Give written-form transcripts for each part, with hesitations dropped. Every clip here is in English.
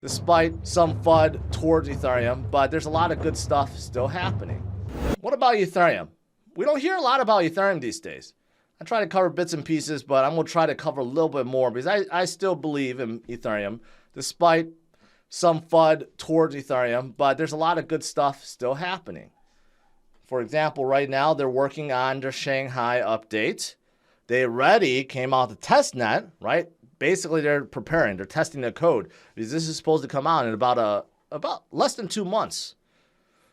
despite some FUD towards Ethereum, but there's a lot of good stuff still happening. What about Ethereum? We don't hear a lot about Ethereum these days. I try to cover bits and pieces, but I'm going to try to cover a little bit more because I still believe in Ethereum, despite some FUD towards Ethereum, but there's a lot of good stuff still happening. For example, right now they're working on their Shanghai update. They already came out the testnet, right? Basically, they're preparing, they're testing the code because this is supposed to come out in about less than 2 months.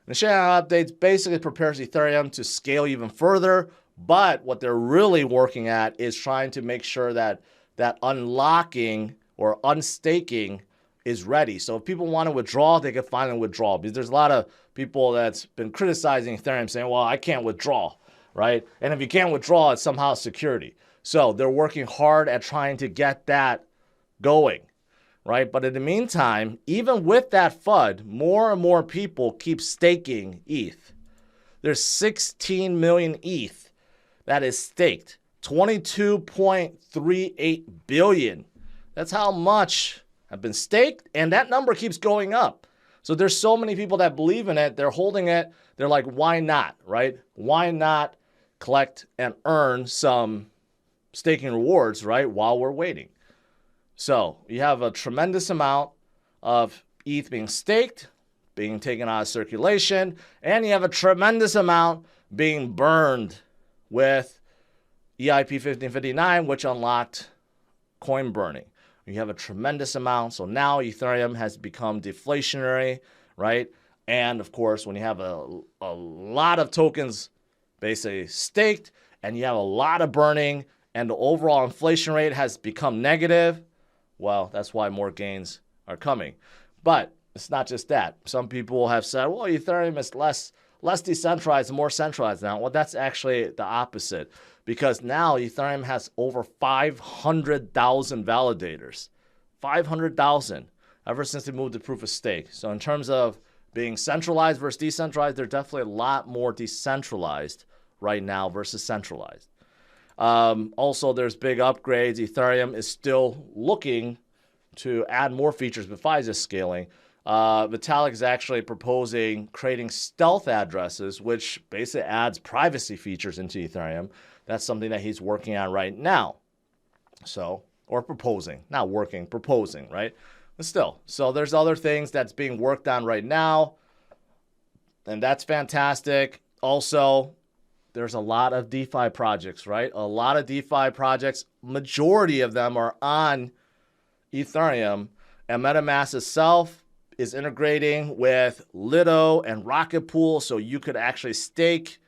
The Shanghai updates basically prepares Ethereum to scale even further, but what they're really working at is trying to make sure that unlocking or unstaking is ready. So if people want to withdraw, they can finally withdraw, because there's a lot of people that's been criticizing Ethereum saying, well, I can't withdraw, right? And if you can't withdraw, it's somehow security. So they're working hard at trying to get that going, right? But in the meantime, even with that FUD, more and more people keep staking ETH. There's 16 million ETH that is staked, 22.38 billion. That's how much have been staked, and that number keeps going up. So there's so many people that believe in it, they're holding it, they're like, why not, right? Why not collect and earn some staking rewards, right, while we're waiting? So you have a tremendous amount of ETH being staked, being taken out of circulation, and you have a tremendous amount being burned with EIP 1559, which unlocked coin burning. You have a tremendous amount. So now Ethereum has become deflationary, right? And of course, when you have a lot of tokens basically staked and you have a lot of burning and the overall inflation rate has become negative, well, that's why more gains are coming. But it's not just that. Some people have said, well, Ethereum is less decentralized and more centralized now. Well, that's actually the opposite, because now Ethereum has over 500,000 validators. 500,000 ever since they moved to proof of stake. So in terms of being centralized versus decentralized, they're definitely a lot more decentralized right now versus centralized. Also, there's big upgrades. Ethereum is still looking to add more features besides just scaling. Vitalik is actually proposing creating stealth addresses, which basically adds privacy features into Ethereum. That's something that he's working on right now. So, or proposing, not working, proposing, right? But still, so there's other things that's being worked on right now, and that's fantastic. Also, there's a lot of DeFi projects, right? A lot of DeFi projects, majority of them are on Ethereum, and MetaMask itself is integrating with Lido and Rocket Pool, so you could actually stake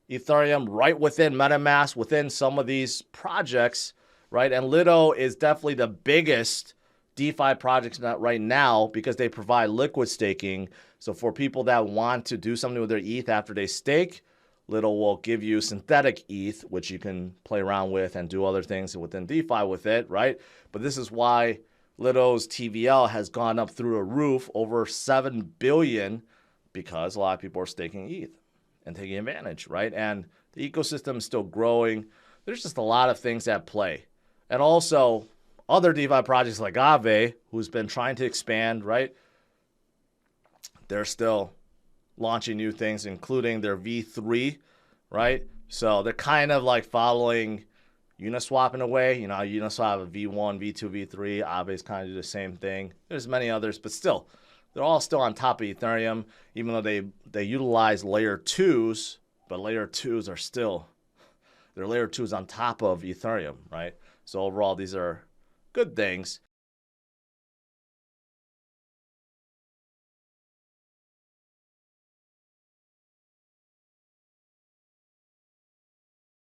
Ethereum right within MetaMask, within some of these projects, right? And Lido is definitely the biggest DeFi project right now because they provide liquid staking. So for people that want to do something with their ETH after they stake, Lido will give you synthetic ETH, which you can play around with and do other things within DeFi with it, right? But this is why Lido's TVL has gone up through the roof, over 7 billion, because a lot of people are staking ETH and taking advantage, right? And the ecosystem is still growing. There's just a lot of things at play. And also, other DeFi projects like Aave, who's been trying to expand, right? They're still launching new things, including their V3, right? So they're kind of like following Uniswap in a way. You know, Uniswap have a V1, V2, V3. Aave's kind of do the same thing. There's many others, but still, they're all still on top of Ethereum, even though they utilize layer 2s, but layer 2s are still, they're layer 2s on top of Ethereum, right? So overall, these are good things.